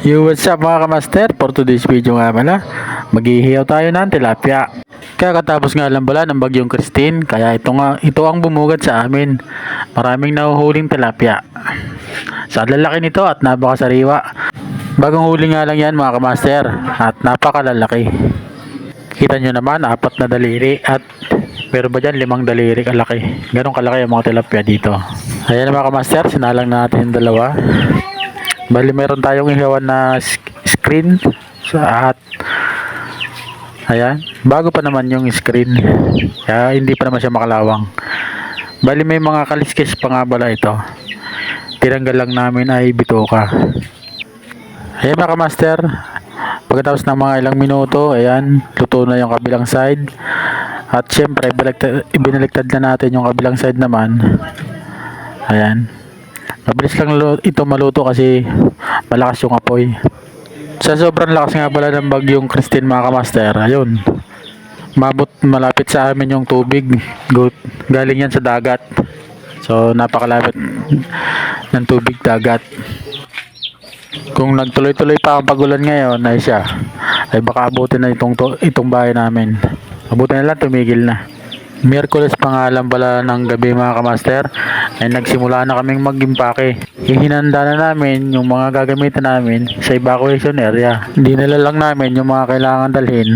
Yo, what's up mga kamaster? For today's video nga pala, maghihiyaw tayo ng tilapia. Kakatapos nga lang bala ng bagyong Christine, kaya ito ang bumugad sa amin. Maraming nahuhuling tilapia. Sa lalaki nito at napakasariwa. Bagong huli nga lang yan mga kamaster at napakalalaki. Kita nyo naman, 4 na daliri at meron ba dyan 5 daliri kalaki. Ganun kalaki ang mga tilapia dito. Ayan mga kamaster, sinalang natin yung dalawa. Bali meron tayong ihawan na screen at ayan, bago pa naman yung screen kaya hindi pa naman siya makalawang. Bali may mga kaliskis pa nga bala ito, tinanggal lang namin ay bituka. Ayan mga master, pagkatapos ng mga ilang minuto, ayan, luto na yung kabilang side at syempre ibinaliktad na natin yung kabilang side naman. Ayan, mabilis lang ito maluto kasi malakas yung apoy. Sa sobrang lakas nga pala ng bagyong Christine mga kamaster, ayun, malapit sa amin yung tubig. Galing yan sa dagat. So napakalapit ng tubig dagat. Kung nagtuloy-tuloy pa ang pagulan ngayon ay siya, ay baka abutin na itong bahay namin. Abutin na lang, tumigil na. Miyerkules pa nga lang pala ng gabi mga kamaster ay nagsimula na kaming mag-impake. Ihinanda na namin yung mga gagamitan namin sa evacuation area. Dinala lang namin yung mga kailangan dalhin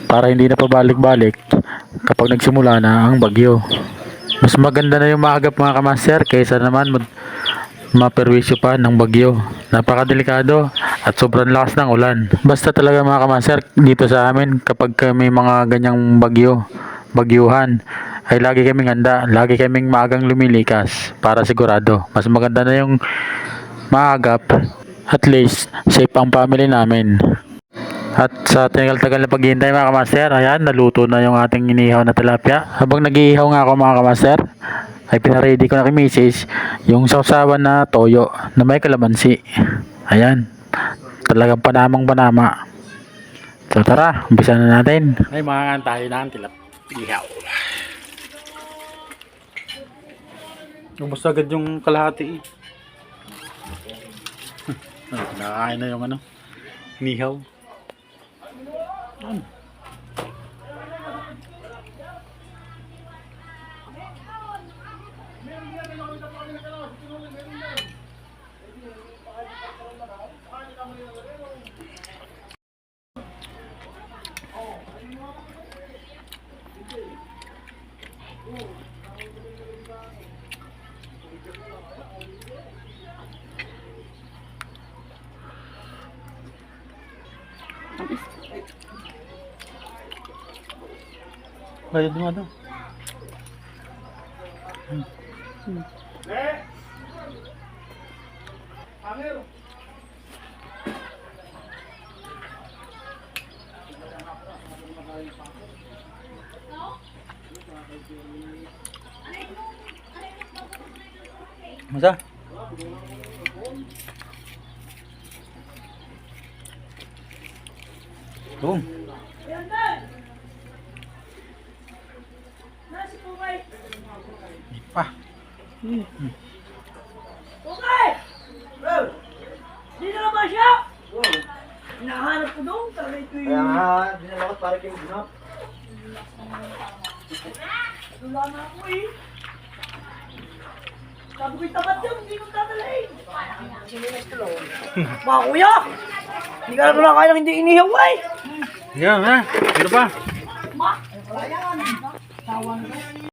para hindi na pabalik-balik kapag nagsimula na ang bagyo. Mas maganda na yung maagap mga kamaster kaysa naman maperwisyo pa ng bagyo. Napakadelikado at sobrang lakas ng ulan. Basta talaga mga kamaster dito sa amin kapag may mga ganyang bagyuhan ay lagi kaming handa, lagi kaming maagang lumilikas para sigurado. Mas maganda na yung maagap, at least safe ang family namin. At sa tagal-tagal na paghihintay mga kamaster, ayan, naluto na yung ating inihaw na tilapia. Habang nag-iihaw nga ako mga kamaster, ay pinaready ko na kay Mrs. yung sausawan na toyo na may kalamansi. Ayan, talagang panamang-panama. So tara, umpisa na natin. Ay mga tayo na ang tilapia. Ihaw. Ubus agad yung kalahati. Nakakain na yung nihaw. Bayad mo daw. Masa? Boom. Pa. Okay! Bro! Dito na ba siya? Hinahanap ko doon. Talaga ito yung... Kaya nga, dinalakot para kayo ginap. Wala na ako eh. Sabi ko'y tapat yun, hindi ko tatalahin. Mga kuya! Hindi ka na kaya ng hindi inihaw eh. Yan ha, ano pa? Ma! Wala yan. Tawang